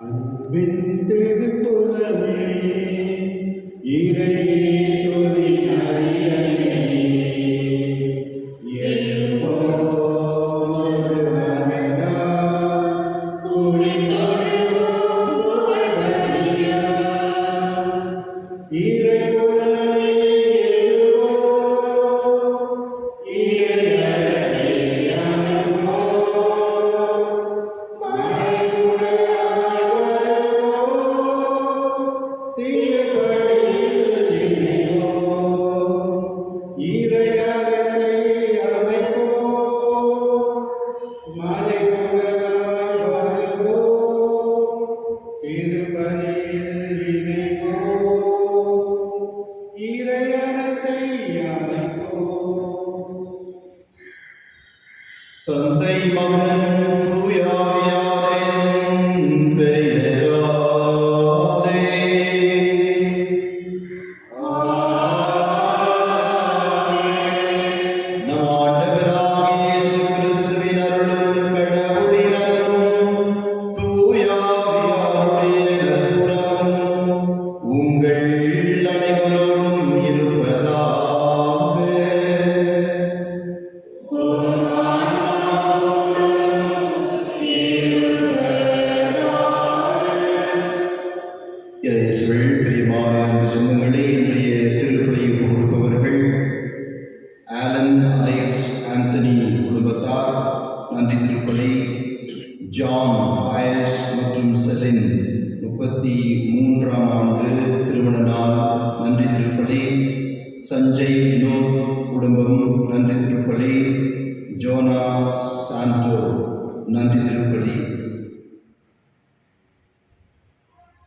அன்பின் திருக்குலமே இறையேசுவின் அரியணை தந்தை மகன் தூய ஆவியாரின் பெயராலே நம் ஆண்டவராகிய இயேசு கிறிஸ்துவின் அருளும் கடவுளின் அருளும் தூய ஆவியாருடைய நட்புறவும் உங்கள் அனைவரோடும் இருப்பதாக. இயேசுவில் பிரியமான அன்பு சொந்தங்களே, இன்றைய திருப்பலியை கொடுப்பவர்கள் ஆலன் அலெக்ஸ் ஆந்தனி குடும்பத்தார் நன்றி திருப்பலி. ஜான் பயஸ் மற்றும் செலின் 33ஆம் ஆண்டு திருமண நாள் நன்றி திருப்பலி. சஞ்சய் வினோத் குடும்பம் நன்றி திருப்பலி. ஜோனா சாண்டோ நன்றி திருப்பலி.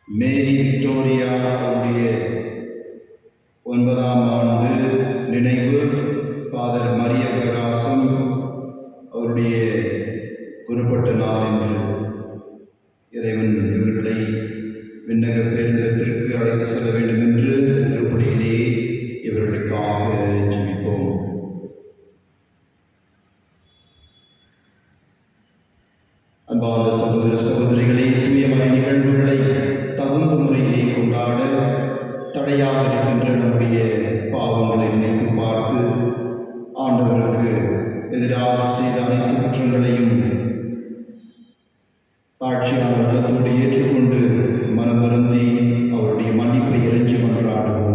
மேரி விக்டோரியா அவருடைய 9ஆம் ஆண்டு நினைவு. ஃபாதர் மரிய பிரகாசம் அவருடைய குறிப்பிட்ட நாள் என்று இறைவன் இவர்களை விண்ணக பேரின்பத்திற்கு அழைத்து செல்ல வேண்டும் என்று இந்த திருப்பலியிலே இவர்களுக்காக ஜெபிப்போம். அன்பார்ந்த சகோதர சகோதரிகளே, தூயமறை நிகழ்வுகளை தகுந்த முறையிலே கொண்டாட தடையாக இருக்கின்ற நம்முடைய பாவங்களை நினைத்து பார்த்து ஆண்டவருக்கு எதிராக செய்த அனைத்து குற்றங்களையும் தாட்சியான உள்ளத்தோடு ஏற்றுக்கொண்டு மனம் வருந்தி அவருடைய மன்னிப்பை இறைஞ்சி மன்றாடுவோம்.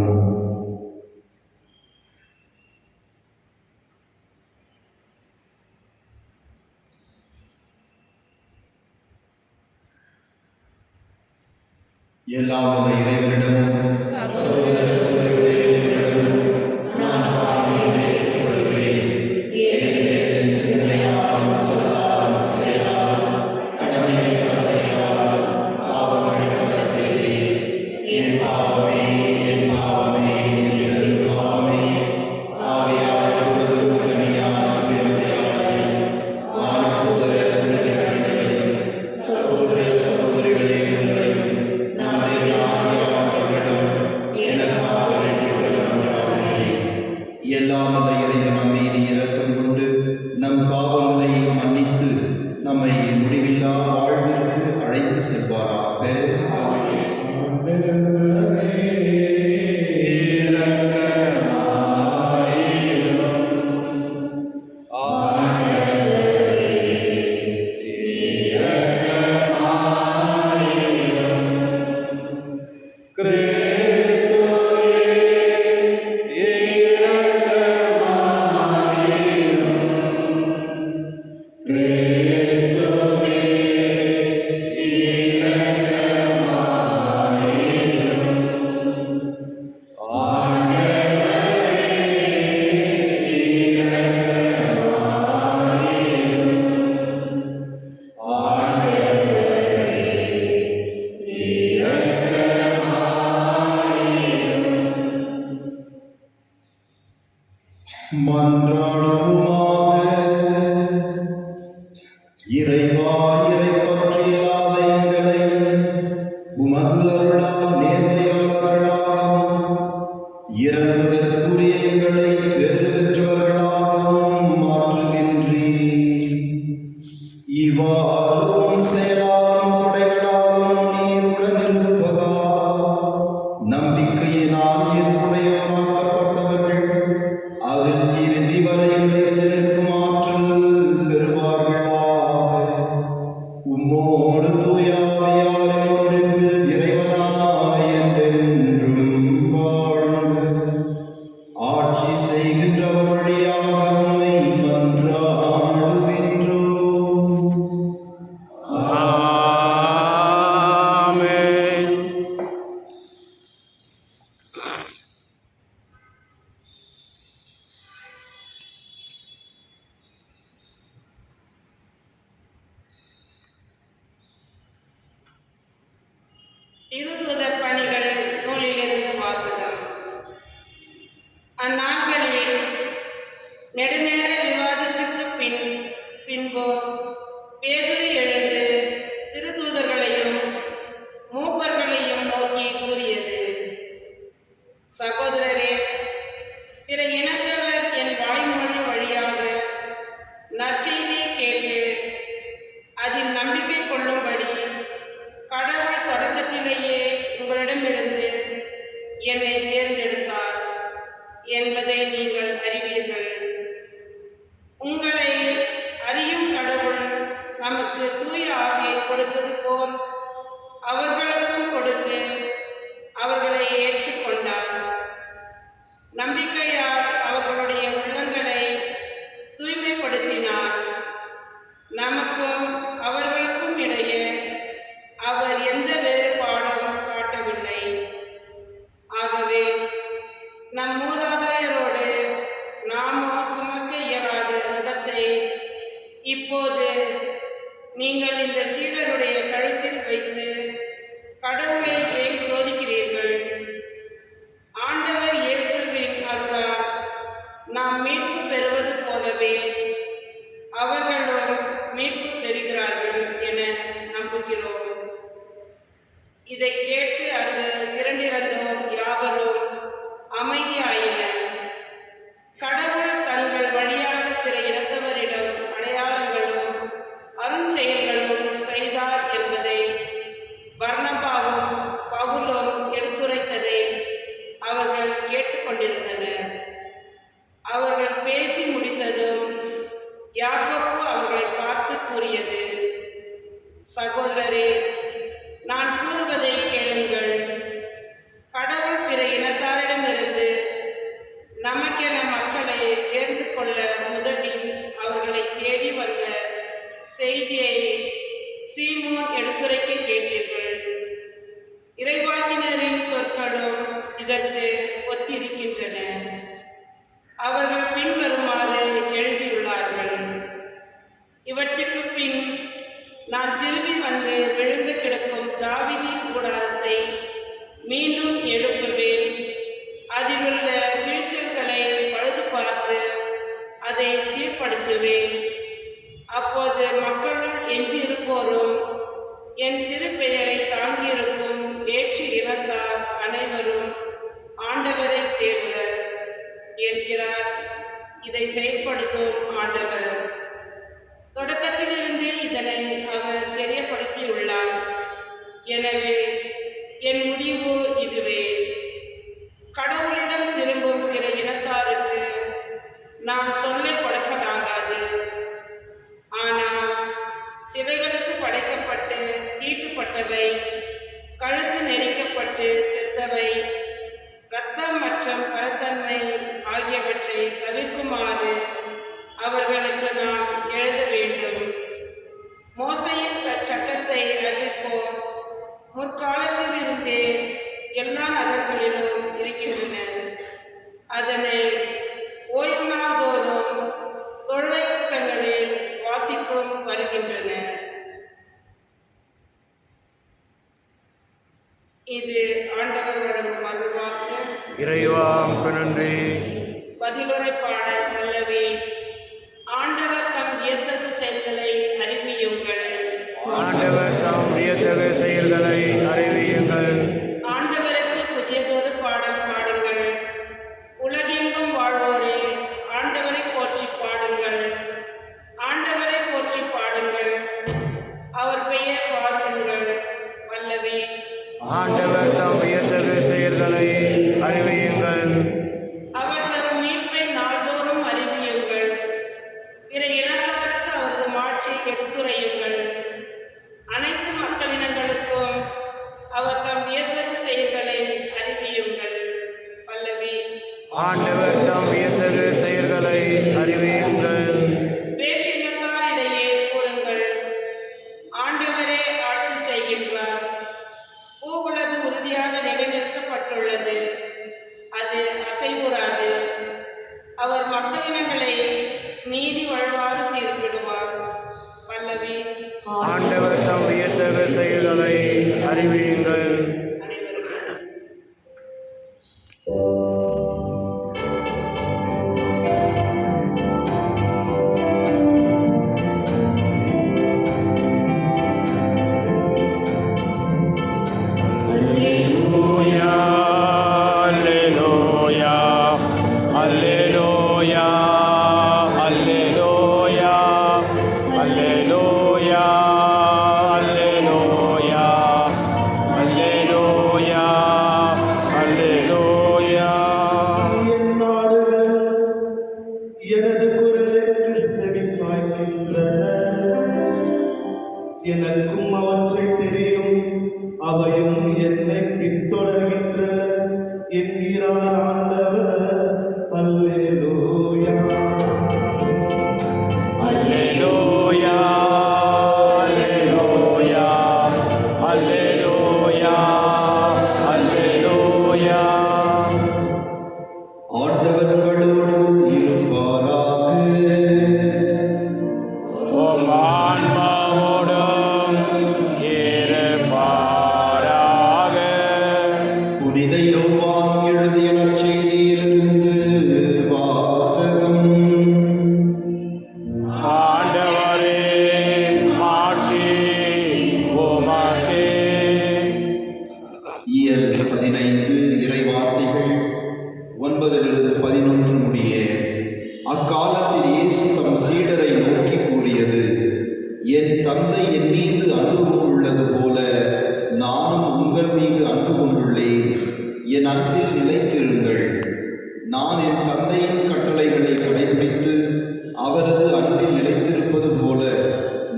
எல்லாம் வல்ல இறைவனிடமும் சகோதர சகோதரிகளே உங்களிடமும் நான் பாவங்களை ஏற்றுக்கொள்கிறேன். ஏனெனில் என் சிந்தனையாலும் சொல்லாலும் செயலாலும் கடமையை தவறியாலும் பாவங்கள் பல செய்தேன். என் பாவமே என் பாவமே என் பெரும் பாவமே. ஆகையால் எப்பொழுதும் கன்னியான தூயமரியாதையும் வானதூதர புனித கன்னிகையும் சகோதர சகோதரிகளே உங்களையும் எனக்காக வேண்டிக் கொள்ள மன்றாடுகிறேன். எல்லாம் வல்ல இறைவன் நம் மீது இரக்கம் கொண்டு நம் பாவங்களை மன்னித்து நம்மை முடிவில்லா வாழ்விற்கு அழைத்து செல்வாராக. திருதூதர் பணிகள் நூலிலிருந்து வாசகம். அந்நாட்களில் நெடுநேர விவாதத்திற்கு பின்பு பேதுரு எழுந்து திருதூதர்களையும் மூப்பர்களையும் நோக்கி கூறியது: சகோதரரே, பிற இனத்தவர் என் வாய்மொழி வழியாக நற்செய்தியை கேட்டு அதில் நம்பிக்கை கொள்ளும்படி கடவுள் தொடக்கத்திலேயே உங்களிடமிருந்து என்னை தேர்ந்தெடுத்தார் என்பதை நீங்கள் அறிவீர்கள். உங்களை அறியும் கடவுள் நமக்கு தூய ஆவியை கொடுத்தது போல் அவர்களுக்கும் கொடுத்து அவர்களை ஏற்றுக்கொண்டார். நம்பிக்கையால் அவர்களுடைய உள்ளங்களை தூய்மைப்படுத்தினார். நமக்கும் அவர்களுக்கும் இடையே அவர் எந்த வேறுபாடும் காட்டவில்லை. ஆகவே நம் மூதாதையரோடு நாமோ சுமக்க இயலாத நுகத்தை இப்போது நீங்கள் இந்த சீடருடைய கழுத்தில் வைத்து கடவுளை ஏன் சோதிக்கிறீர்கள்? ஆண்டவர் இயேசுவின் அருளால் நாம் மீட்பு பெறுவது போலவே அவர்களும் மீட்பு பெறுகிறார்கள் என நம்புகிறோம். இதை கேட்டு அங்கு திரண்டிருந்தோர் யாவரும் அமைதியாயினர். கடவுள் தங்கள் வழியாக பிற இனத்தவரிடம் அடையாளங்களும் அருஞ்செயல்களும் செய்தார் என்பதை பர்னபாவும் பவுலும் எடுத்துரைத்ததை அவர்கள் கேட்டுக்கொண்டிருந்தனர். அவர்கள் பேசி முடித்ததும் யாக்கோபு அவர்களை பார்த்து கூறியது: சகோதரரே, நான் கூறுவதை கேளுங்கள். கடவுள் பிற இனத்தாரிடமிருந்து நமக்கென மக்களை தேர்ந்து கொள்ள முதலில் அவர்களை தேடி வந்த செய்தியை சீமோன் எடுத்துரைக்க கேட்டீர்கள். இறைவாக்கினரின் சொற்களும் இதற்கு ஒத்திருக்கின்றன. அவர்கள் பின்வருமாறு எழுதியுள்ளார்கள்: இவற்றுக்கு பின் நான் திரும்பி வந்து விழுந்து கிடக்கும் தாவீதின் கூடாரத்தை மீண்டும் எழுப்புவேன். அதில் உள்ள கிழிச்சல்களை பழுது பார்த்து அதை சீர்படுத்துவேன். அப்போது மக்களுள் எஞ்சியிருப்போரும் என் திருப்பெயரை தாங்கியிருக்கும் வேற்று இனத்தார் அனைவரும் ஆண்டவரை தேடுவர் என்கிறார் இதை செயல்படுத்தும் ஆண்டவர். தொடக்கத்திலிருந்தே இதனை அவர் தெரியப்படுத்தியுள்ளார். எனவே என் முடிவு இதுவே: கடவுளிடம் திரும்பும் பிற இனத்தாருக்கு நாம் தொல்லை கொடுக்கலாகாது. ஆனால் சிலைகளுக்கு படைக்கப்பட்டு தீட்டுப்பட்டவை, கழுத்து நெரிக்கப்பட்டு செத்தவை, இரத்தம் மற்றும் பரத்தன்மை ஆகியவற்றை தவிர்க்குமாறு அவர்களுக்கு நாம் எழுத வேண்டும். மோசையின் சட்டத்தை அறிவிப்போர் முற்காலத்தில் இருந்தே எல்லா நகர்களிலும் இருக்கின்றன. அதனை ஓய்வு நாள் தோறும் தொழுகை கூட்டங்களில் வாசித்தும் வருகின்றனர். இது ஆண்டவர் வழங்கும் அருள்வாக்கு. இறைவா நன்றி. பதிலுரை பாடல் பல்லவி. ஆண்டவர் தம் வியத்தகு செயல்களை அறிவியுங்கள். ஆண்டவர் தம் வியத்தகு செயல்களை அறிவியுங்கள். ஆண்டவருக்கு புதியதொரு பாடல் பாடுங்கள். உலகெங்கும் வாழ்வோரே, ஆண்டவரை போற்றி பாடுங்கள். ஆண்டவரை போற்றி பாடுங்கள். அவர் பெயர் வாழ்த்துங்கள். பல்லவி. ஆண்டவர் தம் வியத்தகு செயல்களை அறிவியுங்கள். அவர் தரும் மீட்பை நாள்தோறும் அறிவியுங்கள். பிற இனத்தாருக்கு அவரது மாட்சியை எடுத்துரையுங்கள். அனைத்து மக்களினங்களுக்கும் அவர் தம் வியத்தகு செயல்களை அறிவியுங்கள். பல்லவி. ஆண்டவர் தம் வியத்தகு செயல்களை அறிவியுங்கள். வேற்றினத்தாரிடையே கூறுங்கள், ஆண்டவரே ஆட்சி செய்கின்றார். பூவுலகு உறுதியாக நிலைநிறுத்தப்பட்டுள்ளது, அது அசைவுறாது. அவர் மக்களினங்களை நீதி வழுவாது தீர்ப்பிடுவார். பல்லவி. ஆண்டவர் தம் வியத்தகு செயல்களை அறிவியுங்கள். அவையும் என்னை பின்தொடர்கின்றன என்கிறார் ஆண்டவர். அல்லேலூயா. அல்லேலூயா அல்லேலூயா அல்லேலூயா அல்லேலூயா. ஆண்டவர் உங்களோடு இருப்பாராக. உம் ஆன்மாவோடும் இருப்பாராக. புனித யோவான் எழுதிய நற்செய்தியிலிருந்து வாசகம். ஆண்டவரே மாட்சி உமக்கே. இயல் 15 இறைவார்த்தைகள் 9-11 முடிய. அக்காலத்தில் இயேசு தம் சீடரை நோக்கி கூறியது, என் தந்தை என் மீது அன்பு கொண்டுள்ளது போல நானும் உங்கள் மீது அன்பு கொண்டுள்ளேன். என் அன்பில் நிலைத்திருங்கள். நான் என் தந்தையின் கட்டளைகளை கடைபிடித்து அவரது அன்பில் நிலைத்திருப்பது போல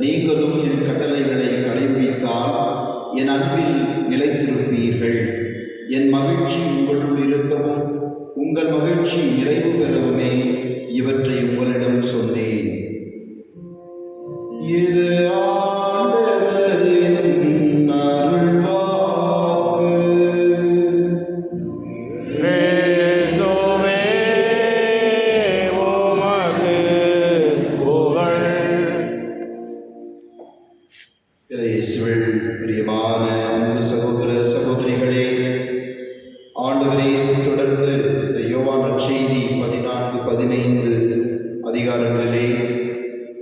நீங்களும் என் கட்டளைகளை கடைபிடித்தால் என் அன்பில் நிலைத்திருப்பீர்கள். என் மகிழ்ச்சி உங்களுள் இருக்கவும் உங்கள் மகிழ்ச்சி நிறைவு பெறவுமே இவற்றை உங்களிடம் சொன்னேன். இது ஆண்டவரின் அருள்வாக்கு. கிறிஸ்துவே உமக்கு புகழ். இயேசுவில் பிரியமான அன்பு சகோதர சகோதரிகளே, ஆண்டவர் இயேசு தொடர்ந்து இந்த யோவான் நற்செய்தி 14-15 அதிகாரங்களிலே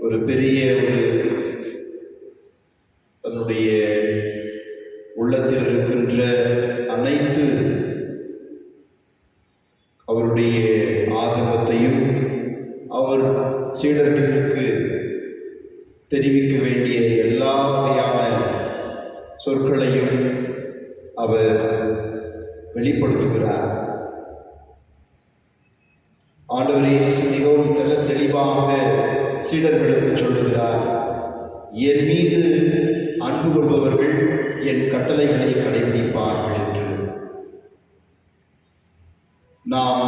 ஒரு பெரிய தன்னுடைய உள்ளத்தில் இருக்கின்ற அனைத்து அவருடைய ஆதங்கத்தையும் அவர் சீடர்களுக்கு தெரிவிக்க வேண்டிய எல்லா வகையான சொற்களையும் அவர் வெளிப்படுத்துகிறார். ஆண்டவர் இயேசு மிகவும் தெளிவாக சீடர்களுக்கு சொல்லுகிறார், என் மீது அன்பு கொள்பவர்கள் என் கட்டளைகளை கடைபிடிப்பார்கள் என்று. நாம்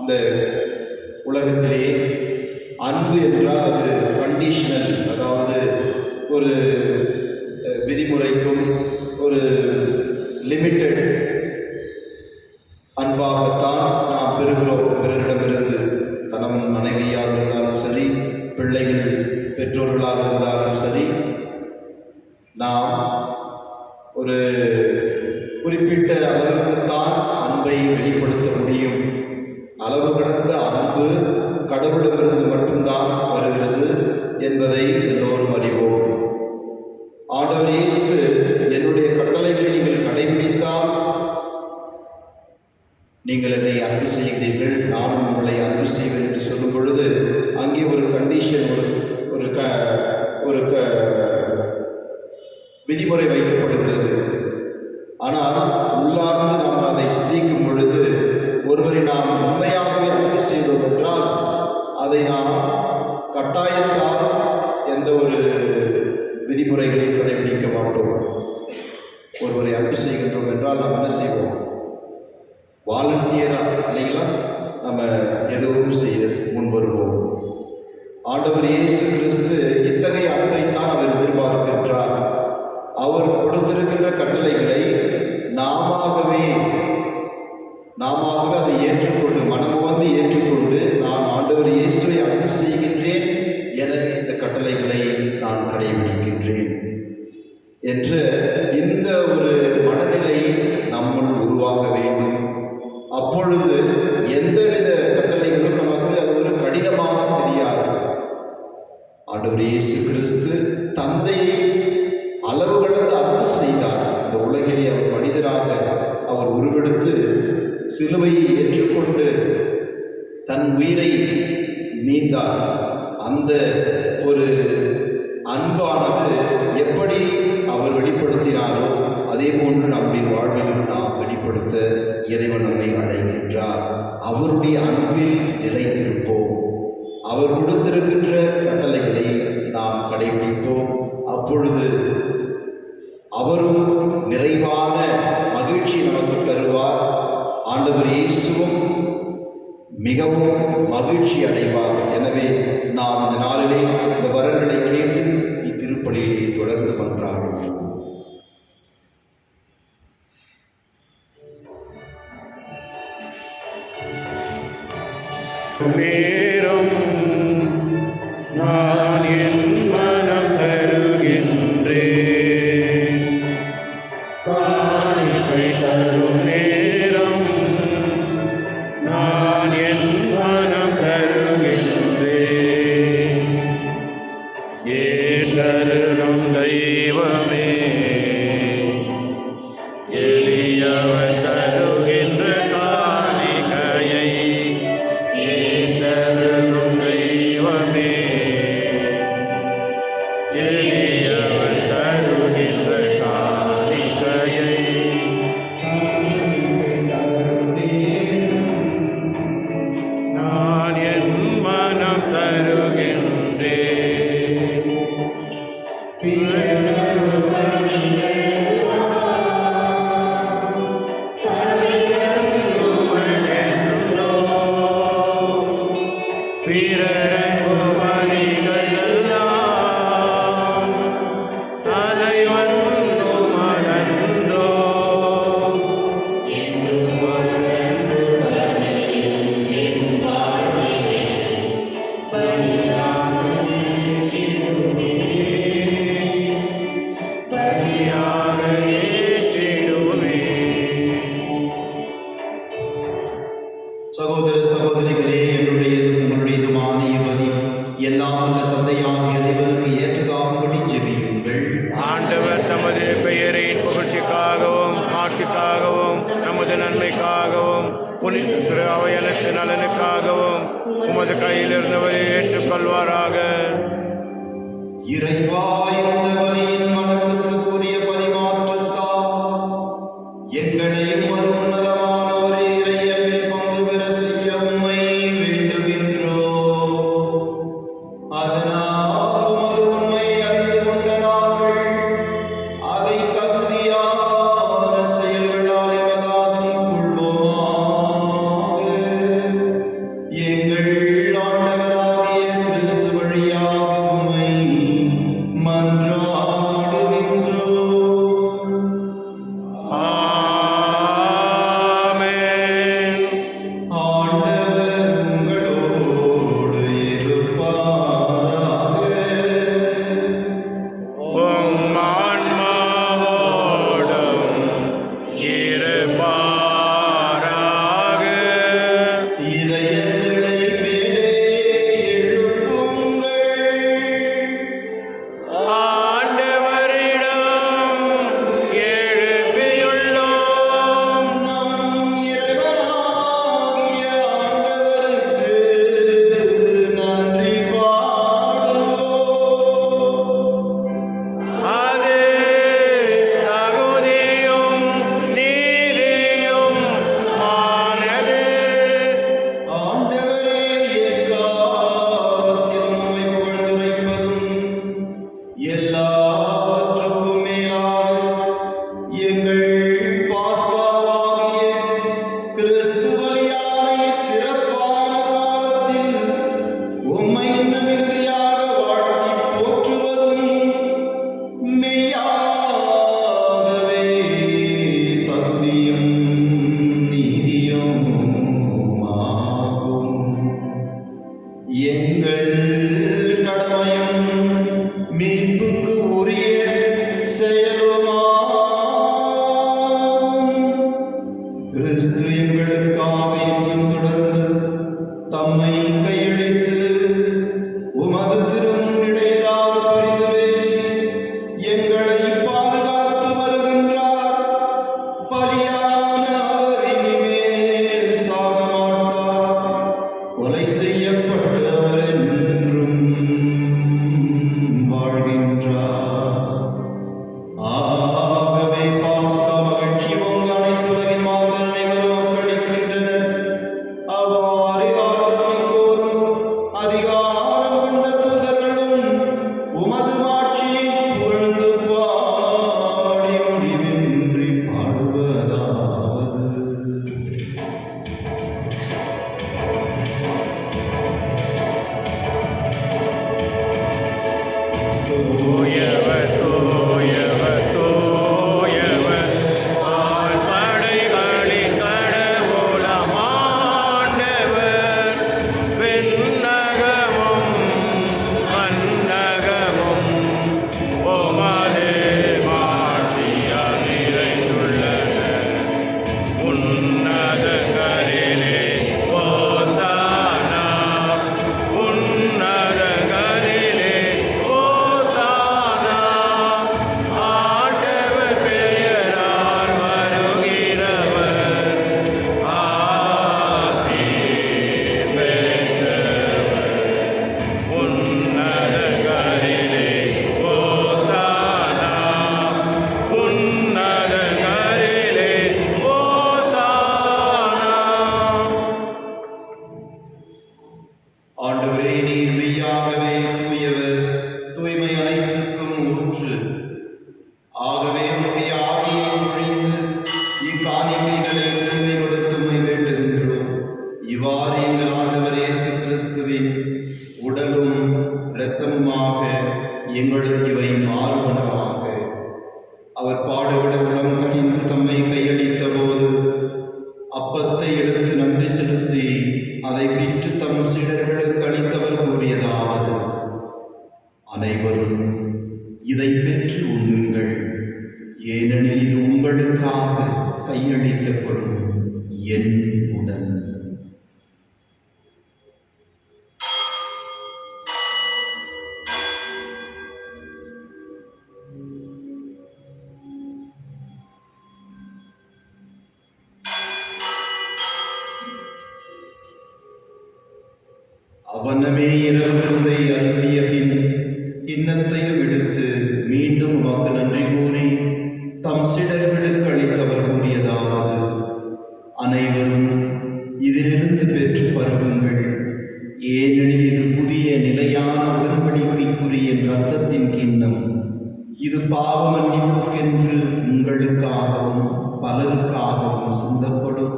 இந்த உலகத்திலே அன்பு என்றால் அது கண்டிஷனல், அதாவது ஒரு விதிமுறைக்கும் ஒரு லிமிட்டெட் அன்பாகத்தான் நாம் பெறுகிறோம் பிறரிடமிருந்து. கணவன் மனைவியாக இருந்தாலும் சரி, பிள்ளைகள் பெற்றோர்களாக இருந்தாலும் சரி, நாம் ஒரு குறிப்பிட்ட அளவுக்குத்தான் அன்பை வெளிப்படுத்த முடியும். அளவு கடந்த அன்பு கடவுளிடமிருந்து மட்டும்தான் வருகிறது என்பதை எல்லோரும் அறிவோம். ஆண்டவர் இயேசு என்னுடைய கட்டளைகளை நீங்கள் கடைபிடித்தால் நீங்கள் என்னை அன்பு செய்கிறீர்கள், நானும் உங்களை அன்பு செய்வேன் என்று சொல்லும் பொழுது அங்கே ஒரு கண்டிஷன், ஒரு விதிமுறை வைக்கப்படுகிறது. ஆனால் உள்ளார்ந்து நாம் அதை சிந்திக்கும் பொழுது ஒருவரை நாம் உண்மையாகவே அன்பு செய்தோம் என்றால் அதை நாம் கட்டாயத்தால் எந்த ஒரு விதிமுறைகளையும் கடைபிடிக்க மாட்டோம். ஒருவரை அன்பு செய்கின்றோம் என்றால் நாம் என்ன செய்வோம்? வாலண்டியரா இல்லைங்களா, நம்ம எதுவும் செய்ய முன்வருவோம். ஆண்டவர் இயேசு கிறிஸ்து இத்தகைய அன்பைத்தான் அவர் எதிர்பார்க்கின்றார். அவர் கொடுத்திருக்கின்ற கட்டளைகளை நாமவே அதை ஏற்றுக்கொண்டு, மனம் வந்து ஏற்றுக்கொண்டு, நான் ஆண்டவர் இயேசுவை அன்பு செய்கின்றேன், எனவே இந்த கட்டளைகளை நான் கடைபிடிக்கின்றேன் என்ற இந்த ஒரு மனநிலை நம்முள் உருவாக வேண்டும். அப்பொழுது எந்தவித கட்டளைகளும் நமக்கு அது ஒரு கடினமாக தெரியாது. ஆண்டவர் இயேசு கிறிஸ்து தந்தையை அளவு கடந்து அன்பு செய்தார். இந்த உலகிலே அவர் மனிதராக அவர் உருவெடுத்து சிலுவையை ஏற்றுக்கொண்டு தன் உயிரை மீந்தார். அந்த ஒரு அன்பானது எப்படி அவர் வெளிப்படுத்தினாரோ அதே போன்று நம்முடைய வாழ்விலும் நாம் வெளிப்படுத்த இறைவன் நம்மை அழைக்கின்றார். அவருடைய அன்பில் நிலைத்திருப்போம். அவர் கொடுத்திருக்கின்ற கட்டளைகளை நாம் கடைபிடிப்போம். அப்பொழுது அவரும் நிறைவான மகிழ்ச்சி நமக்கு தருவார். ஆண்டவர் இயேசுவும் மிகவும் மகிழ்ச்சி அடைவார். எனவே நாம் இந்த நாளிலே இந்த வரங்களை கேட்டு இத்திருப்பலியிலே தொடர்ந்து மன்றாடுவோம். நேரம் நான் என் மனம் தருகின்றேன். காணிக்கை தரும் நேரம் நான் என் மனம் தருகின்றேன். ஏற்றருளும் தெய்வமே, எளியவர் தருகின்ற காணிக்கையை ஏற்றருளும் தெய்வமே, எளியவர் தருகின்ற காணிக்கையை நான் என் மனம் தருகின்றேன். சகோதர சகோதரிகளே, என்னுடையதும் உங்களுடையதுமான இப்பலி எல்லாம் வல்ல தந்தையாகிய இறைவனுக்கு ஏற்றதாகும்படி ஜெபியுங்கள். ஆண்டவர் தமது பெயரின் புகழ்ச்சிக்காகவும் ஆட்சிக்காகவும் நமது நன்மைக்காகவும் புனித அவையனுக்கு நலனுக்காகவும் உமது கையில் இருந்தவரை ஏற்றுக்கொள்வாராக. இறைவா, இந்த பலியின் வணக்கத்துக்குரிய பரிமாற்றத்தால் எங்களையும் அது உன்னதமான ஒரே இறையன்பில் பங்கு பெற செய்ய உம்மை வேண்டுகின்றோம். அதனால் உமது உண்மை அறிந்து கொண்ட நாங்கள் அதை தகுதியான செயல்களால் எமதாக்கிக் கொள்வோமாக. எங்கள் ஆண்டவராகிய கிறிஸ்து வழியாக உம்மை மன்றாடுகின்றோம். ஏனெனில் இது உங்களுக்காக கையளிக்கப்படும் என் உடல். அவனமே இரவு விருந்தை அருந்திய பின் கிண்ணத்தையும் எடுத்து மீண்டும் உமக்கு நன்றி கூறி தம் சீடர்களுக்கு அளித்தவர் கூறியதாவது: அனைவரும் இதிலிருந்து பெற்று பருகுங்கள், ஏனெனில் இது புதிய நிலையான உடன்படிக்கைக்குரிய என் இரத்தத்தின் கிண்ணம். இது பாவ மன்னிப்புக்கென்று உங்களுக்காகவும் பலருக்காகவும் சிந்தப்படும்.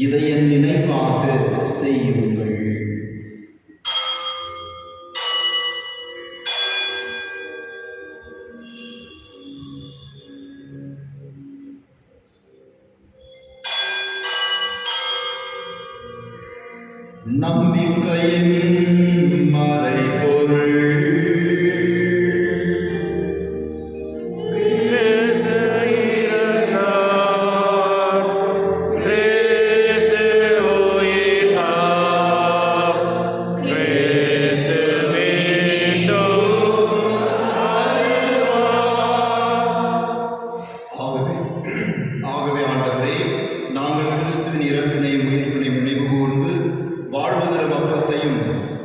இதை என் நினைவாக செய்யுங்கள். நம்பிக்கையின் மறைபொருள். ஆகவே ஆண்டவரே, நாங்கள் கிறிஸ்துவின் இறப்பினையும் உயிர்ப்பினையும் நினைவு கூர்ந்து வாழ்வதரும் அப்பத்தையும்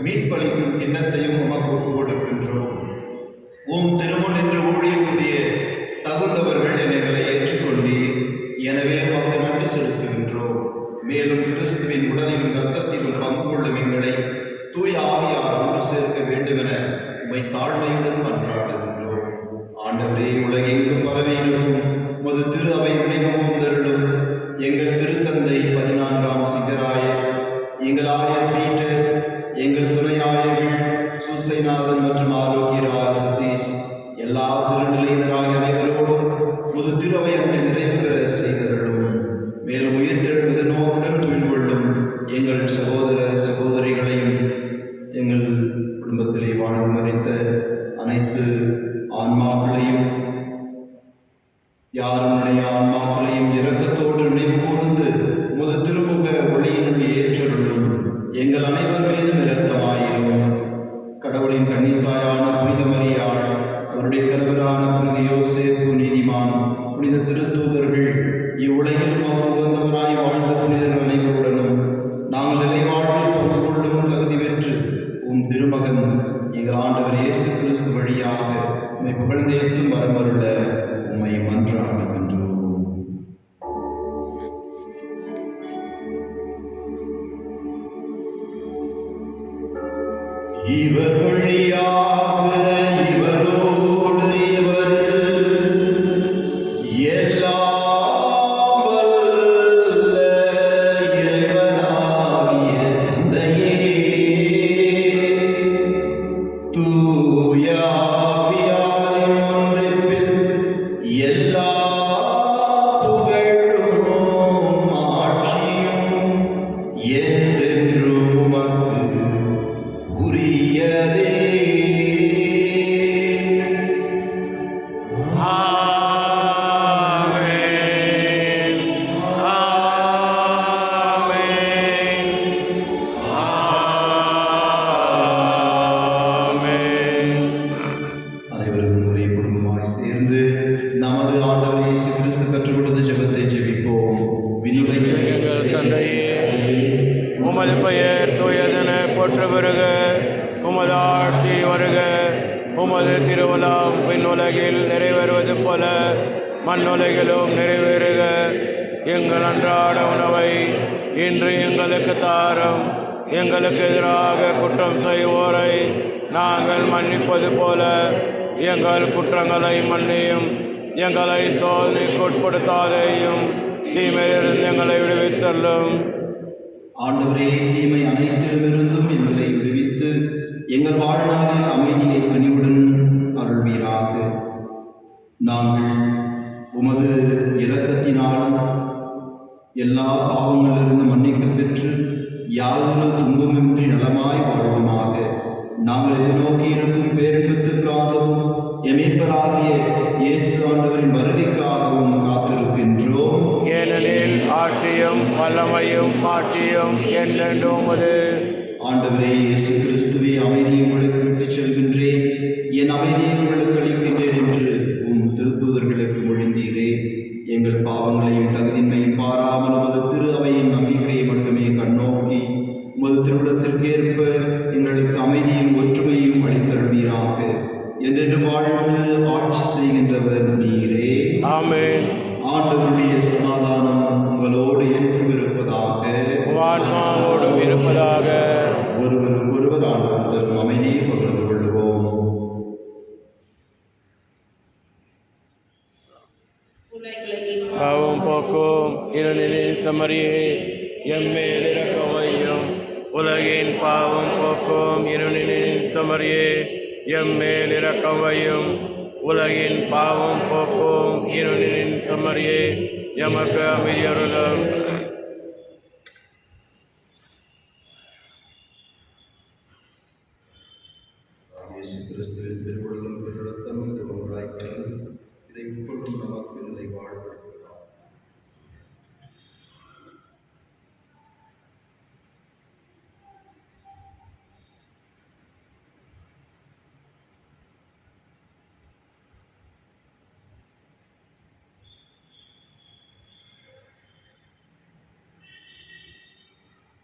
மீட்பளிக்கும் கிண்ணத்தையும் உமக்கு ஒப்புக் கொடுக்கின்றோம். உம் திருமுன் என்று ஊழியம் புரிய தகுந்தவர்கள் எங்களை ஏற்றுக்கொண்டீர். எனவே உமக்கு நன்றி செலுத்துகின்றோம். மேலும் கிறிஸ்துவின் உடலிலும் இரத்தத்திலும் பங்கு கொள்ளும் எங்களை தூய ஆவியார் ஒன்று சேர்க்க வேண்டுமென உம்மை தாழ்மையுடன் மன்றாடுகின்றோம். ஆண்டவரே, உலகெங்கும் பரவி இருக்கும் உமது திரு அவை நினைவு கூர்ந்தருளும். எங்கள் திருத்தந்தை 14ஆம் சிங்கராயர், எங்கள் ஆயர் பீட்டர், எங்கள் துணையாயர்கள் சூசைநாதன் மற்றும் ஆரோக்கியராய் சதீஷ், எல்லா திருநிலையினராக அனைவரோடும் முது திருவையன்மை நிறைவு பெற செய்தருளும். மேலும் உயிர்த்தெழும் எதிர்நோக்குடன் துயில் கொள்ளும் எங்கள் சகோதரர் சகோதரிகளையும், எங்கள் குடும்பத்திலே வாழ்ந்து மறித்த அனைத்து ஆன்மாக்களையும், யாரும் நினைய ஆன்மாக்களையும் இரக்கத்தோடு நினைவு கூர்ந்து முது திருமுக ஒளியினுடைய ஏற்றருளும். எங்கள் அனைவர் மீதும் இரக்கமாயிரும். கடவுளின் கன்னித்தாயான புனித மரியாள், அவருடைய கணவரான புனித யோசேப்பு நீதிமான், புனித திருத்தூதர்கள், இவ்வுலகில் உகந்தவராய் வாழ்ந்த புனிதர்கள் அனைவருடனும் நாங்கள் நிலைவாழ்வில் பங்கு கொள்ளும் தகுதி பெற்று உம் திருமகன் எங்கள் ஆண்டவர் இயேசு கிறிஸ்து வழியாக உம்மை புகழ்ந்தேத்தும் வரமருள உம்மை மன்றாடுகின்றோம். இவர் வழியாக இவரோடு இவரில் எல்லாம் வல்ல இறைவனாகிய தந்தையே, தூய ஆவியாரின் ஒன்றிப்பில் எல்லா புகழும் ஆட்சியும் என்றென்றும் உமக்கு உரியதே. அனைவரும் ஒரே குடும்பமாய் சேர்ந்து நமது ஆண்டவர் இயேசு கிறிஸ்து கற்றுக் கொடுத்த ஜெபத்தை ஜெபிப்போம். எங்கள் தந்தையே, உமது பெயர் தூயதென போற்ற வருக, உமது ஆட்சி வருக, உமது திருவுளம் விண்ணுலகில் நிறைவேறுவது போல மண்ணுலகிலும் நிறைவேறுக. எங்கள் அன்றாட உணவை இன்று எங்களுக்கு தாரும். எங்களுக்கு எதிராக குற்றம் செய்வோரை நாங்கள் மன்னிப்பது போல எங்கள் குற்றங்களை மன்னியும். எங்களை சோதனைக்குட்படுத்தாதேயும், தீமையிலிருந்து எங்களை விடுவித்தள்ளும். ஆண்டவரே, தீமை அனைத்திலுமிருந்தும் எங்களை விடுவித்து எங்கள் வாழ்நாளில் அமைதியை கனிவுடன் அருள்வீராக. நாங்கள் உமது இரக்கத்தினால் எல்லா பாவங்களிலிருந்து மன்னிக்க பெற்று யாதொரு துன்பமின்றி நலமாய் வாழ்வோமாக. நாங்கள் எதிர்நோக்கி இருக்கும் பேரின்பத்துக்காகவும் எமீப்பராகிய இயேசு ஆண்டவரின் வருகைக்காகவும் காத்திருக்கின்றோம். ஏனெனில் ஆட்சியும் வல்லமையும் மாட்சியும் என்றென்றும் உமது. ஆண்டவரே இயேசு கிறிஸ்துவே, அமைதியை உங்களுக்கு விட்டுச் செல்கின்றேன், என் அமைதியை உங்களுக்கு அளிக்கின்றேன் என்று உம் திருத்தூதர்களுக்கு மொழிந்தீரே. எங்கள் பாவங்களையும் தகுதின்மையும் பாராமல் உமது திரு அவையின் நம்பிக்கையை மட்டுமே கண்ணோக்கி உமது திருவிழத்திற்கு ஏற்ப எங்களுக்கு அமைதியும் ஒற்றுமையும் அளித்தருள்வீராக. என்றென்று வாழ்ந்து ஆட்சி செய்கின்றவர் நீரே. ஆமென். ஆண்டவருடைய சமாதானம் உங்களோடு என்றும் இருப்பதாக. ஆன்மாவோடும் இருப்பதாக. ஒருவருக்கொருவர் ஆண்டவர் தரும் அமைதியை பகிர்ந்து கொள்வோம். பாவம் போக்கும் இருளின் சமரியே, எம்மேல் இரக்கமையும். உலகின் பாவம் போக்கும் இருளின் சமரியே, எம்மேல் இரக்கமையும். உலகின் பாவம் போக்கும் இருளின் சமரியே, எமக்கு அமைதியருளும். இயேசு கிறிஸ்துவின் திருவுள்ளம் திருரத்தம் என்று ஒன்றாய் கலந்து இதை உட்கொள்ளும் நமக்கு நிலை வாழ்வெடுப்பதாம்.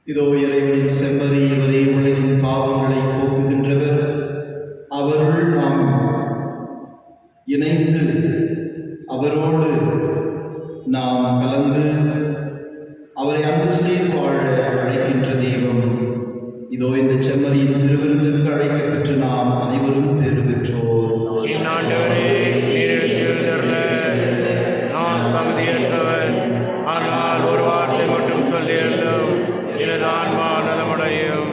இதோ இறைவனின் செம்மறி, இவரே உலகின் பாவங்களை போக்குகின்றவர். அவருள் நாம் இணைந்து அவரோடு நாம் கலந்து அவரை அன்பு செய்து வாழ அழைக்கின்ற தெய்வம். இதோ இந்த செம்மறியின் திருவிருந்துக்கு அழைக்கப்பெற்று நாம் அனைவரும் பேறு பெற்றோர். இந்நாண்டவரே, நீரிழந்தருள நான் தகுதியற்றவன். ஆனால் ஒரு வார்த்தை மட்டும் சொல்லியிருந்தும் எனது ஆன்மா நலமடையும்.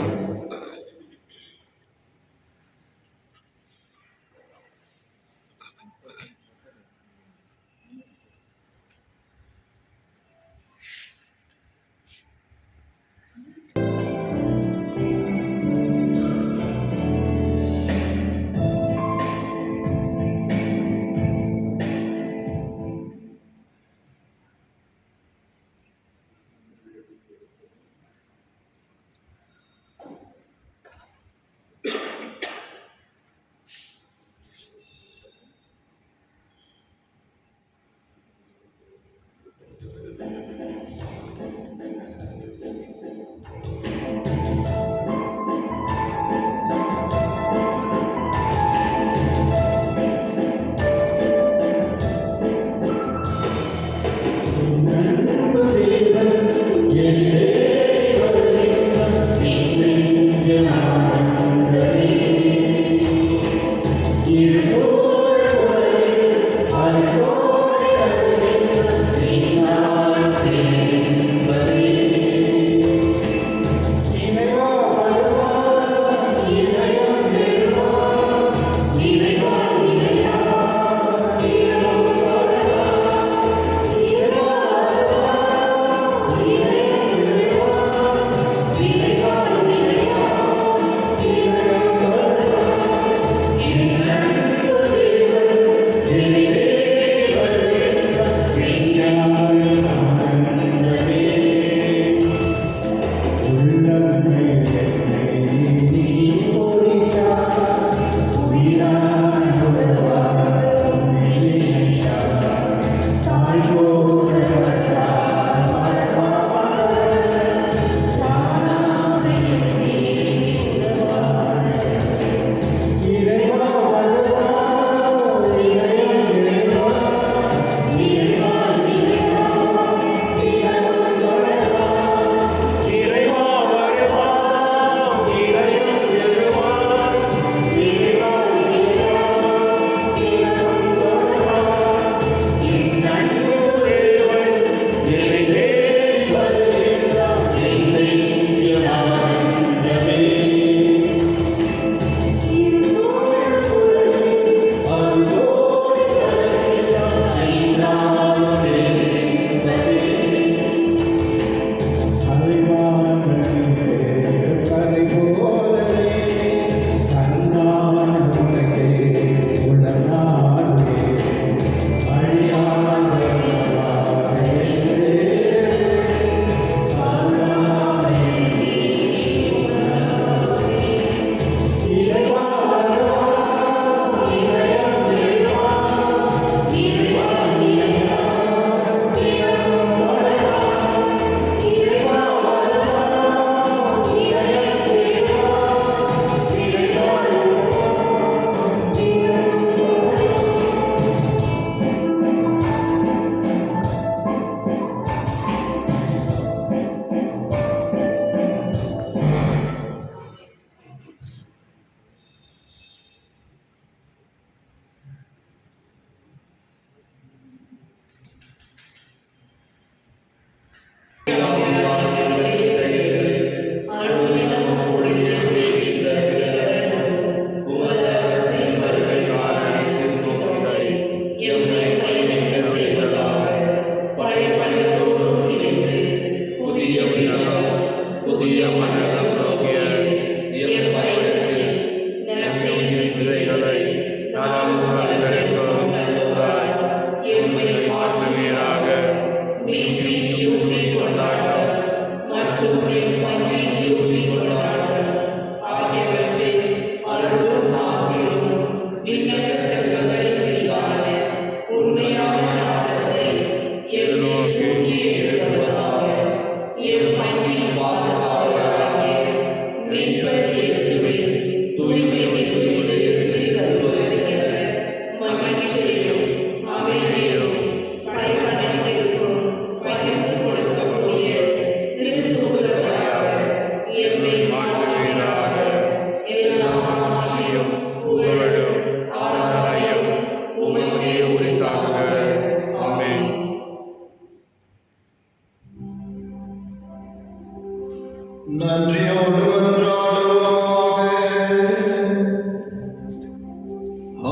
நன்றியோடு மன்றாடுவோமாக.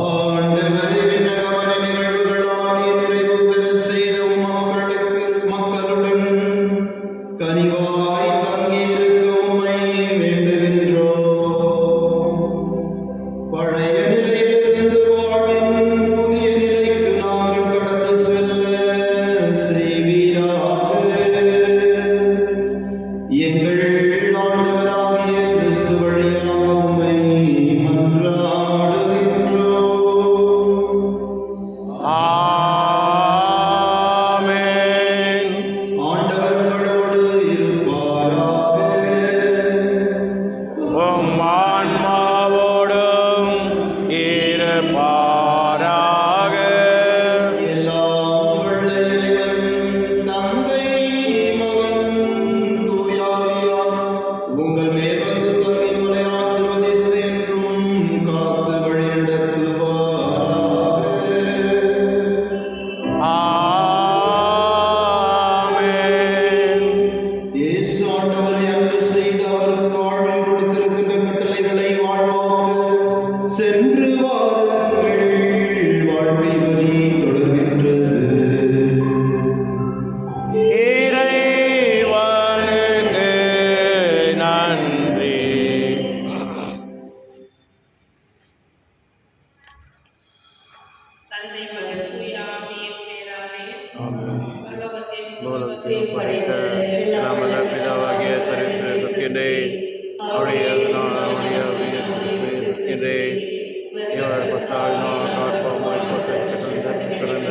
ஆண்டவரே, விண்ணகமன நிகழ்வுகளால் நீர் நிறைவு பெற செய்த மக்களுடன் கனிவாய் தங்கியிருக்க உம்மை வேண்டுகின்றோம். பழைய நிலையிலிருந்து வாழ்வின் புதிய நிலைக்கு நாங்கள் கடந்து செல்ல செய்வீராக. எங்கள் ஆண்டவராகிய கிறிஸ்து வழியாக உம்மை மன்றாடுகின்றோம். ஆமென். ஆண்டவர் உங்களோடு இருப்பாராக. உம் ஆன்மாவோடும் இருப்பாராக. எல்லாம் வல்ல இறைவன் தந்தை, மகன், தூயாவியார் உங்கள் மேல் வந்து தங்கி உங்களை ஆசீர்வதித்து என்றும் காத்து வழிநடத்துவாராக. ஆமென். இயேசு ஆண்டவரை அன்பு செய்து அவர் வாழ்வில் கொடுத்திருக்கின்ற கட்டளைகளை வாழ்வாக்க சென்று வாருங்கள். வாழ்க்கை வழி தொடர்கின்றது. இறைவனுக்கு நன்றி. தந்தை மகன் தூய ஆவியின் பேராலே உலகத்தையும் படைத்த நமது பிதாவாகிய சரித்திரத்திலே அவருடைய இவர் பத்தாவினால் காட்பாமாய் பிறந்த